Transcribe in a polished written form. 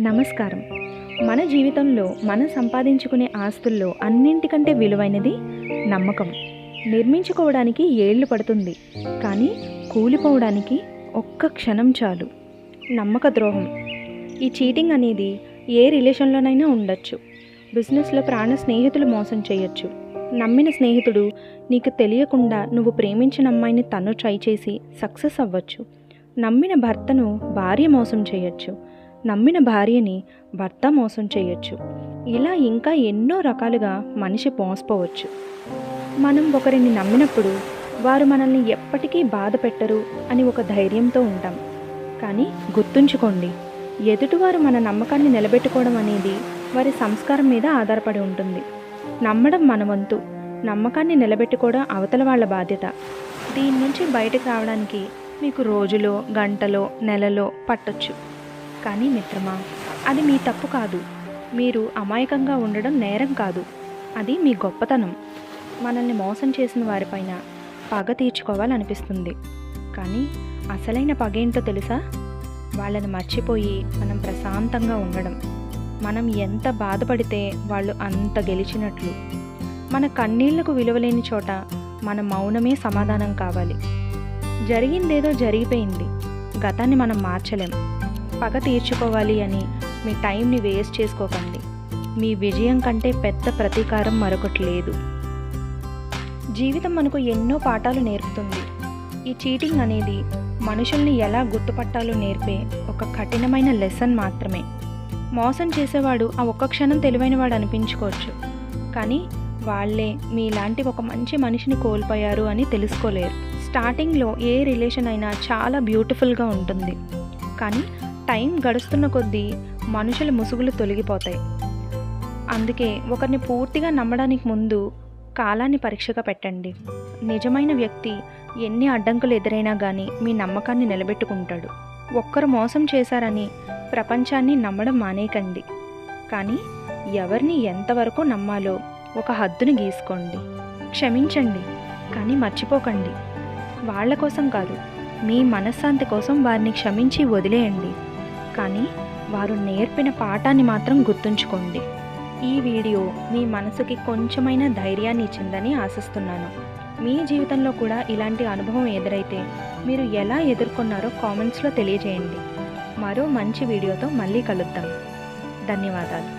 నమస్కారం. మన జీవితంలో మనం సంపాదించుకునే ఆస్తుల్లో అన్నింటికంటే విలువైనది నమ్మకం. నిర్మించుకోవడానికి ఏళ్ళు పడుతుంది, కానీ కూలిపోవడానికి ఒక్క క్షణం చాలు. నమ్మక ద్రోహం. ఈ చీటింగ్ అనేది ఏ రిలేషన్లోనైనా ఉండొచ్చు. బిజినెస్లో ప్రాణ స్నేహితులు మోసం చేయొచ్చు. నమ్మిన స్నేహితుడు నీకు తెలియకుండా నువ్వు ప్రేమించిన అమ్మాయిని తను ట్రై చేసి సక్సెస్ అవ్వచ్చు. నమ్మిన భర్తను భార్య మోసం చేయొచ్చు. నమ్మిన భార్యని భర్త మోసం చేయొచ్చు. ఇలా ఇంకా ఎన్నో రకాలుగా మనిషి మోసపోవచ్చు. మనం ఒకరిని నమ్మినప్పుడు వారు మనల్ని ఎప్పటికీ బాధ పెట్టరు అని ఒక ధైర్యంతో ఉంటాం. కానీ గుర్తుంచుకోండి, ఎదుటివారు మన నమ్మకాన్ని నిలబెట్టుకోవడం అనేది వారి సంస్కారం మీద ఆధారపడి ఉంటుంది. నమ్మడం మన వంతు, నమ్మకాన్ని నిలబెట్టుకోవడం అవతల వాళ్ళ బాధ్యత. దీని నుంచి బయటకు రావడానికి మీకు రోజులో, గంటలో, నెలలో పట్టొచ్చు. కానీ మిత్రమా, అది మీ తప్పు కాదు. మీరు అమాయకంగా ఉండడం నేరం కాదు, అది మీ గొప్పతనం. మనల్ని మోసం చేసిన వారిపైన పగ తీర్చుకోవాలనిపిస్తుంది, కానీ అసలైన పగేంటో తెలుసా? వాళ్ళని మర్చిపోయి మనం ప్రశాంతంగా ఉండడం. మనం ఎంత బాధపడితే వాళ్ళు అంత గెలిచినట్లు. మన కన్నీళ్లకు విలువలేని చోట మన మౌనమే సమాధానం కావాలి. జరిగిందేదో జరిగిపోయింది, గతాన్ని మనం మార్చలేం. పగ తీర్చుకోవాలి అని మీ టైంని వేస్ట్ చేసుకోకండి. మీ విజయం కంటే పెద్ద ప్రతీకారం మరొకటి లేదు. జీవితం మనకు ఎన్నో పాఠాలు నేర్పుతుంది. ఈ చీటింగ్ అనేది మనుషుల్ని ఎలా గుర్తుపట్టాలో నేర్పే ఒక కఠినమైన లెసన్ మాత్రమే. మోసం చేసేవాడు ఆ ఒక్క క్షణం తెలివైనవాడు అనిపించుకోవచ్చు, కానీ వాళ్ళే మీలాంటి ఒక మంచి మనిషిని కోల్పోయారు అని తెలుసుకోలేరు. స్టార్టింగ్లో ఏ రిలేషన్ అయినా చాలా బ్యూటిఫుల్గా ఉంటుంది, కానీ టైం గడుస్తున్న కొద్దీ మనుషుల ముసుగులు తొలగిపోతాయి. అందుకే ఒకరిని పూర్తిగా నమ్మడానికి ముందు కాలాన్ని పరీక్షగా పెట్టండి. నిజమైన వ్యక్తి ఎన్ని అడ్డంకులు ఎదురైనా కానీ మీ నమ్మకాన్ని నిలబెట్టుకుంటాడు. ఒక్కరు మోసం చేశారని ప్రపంచాన్ని నమ్మడం మానేయకండి, కానీ ఎవరిని ఎంతవరకు నమ్మాలో ఒక హద్దును గీసుకోండి. క్షమించండి, కానీ మర్చిపోకండి. వాళ్ళ కోసం కాదు, మీ మనశ్శాంతి కోసం వారిని క్షమించి వదిలేయండి, కానీ వారు నేర్పిన పాఠాన్ని మాత్రం గుర్తుంచుకోండి. ఈ వీడియో మీ మనసుకి కొంచెమైనా ధైర్యాన్ని ఇచ్చిందని ఆశిస్తున్నాను. మీ జీవితంలో కూడా ఇలాంటి అనుభవం ఎదురైతే మీరు ఎలా ఎదుర్కొన్నారో కామెంట్స్లో తెలియజేయండి. మరో మంచి వీడియోతో మళ్ళీ కలుద్దాం. ధన్యవాదాలు.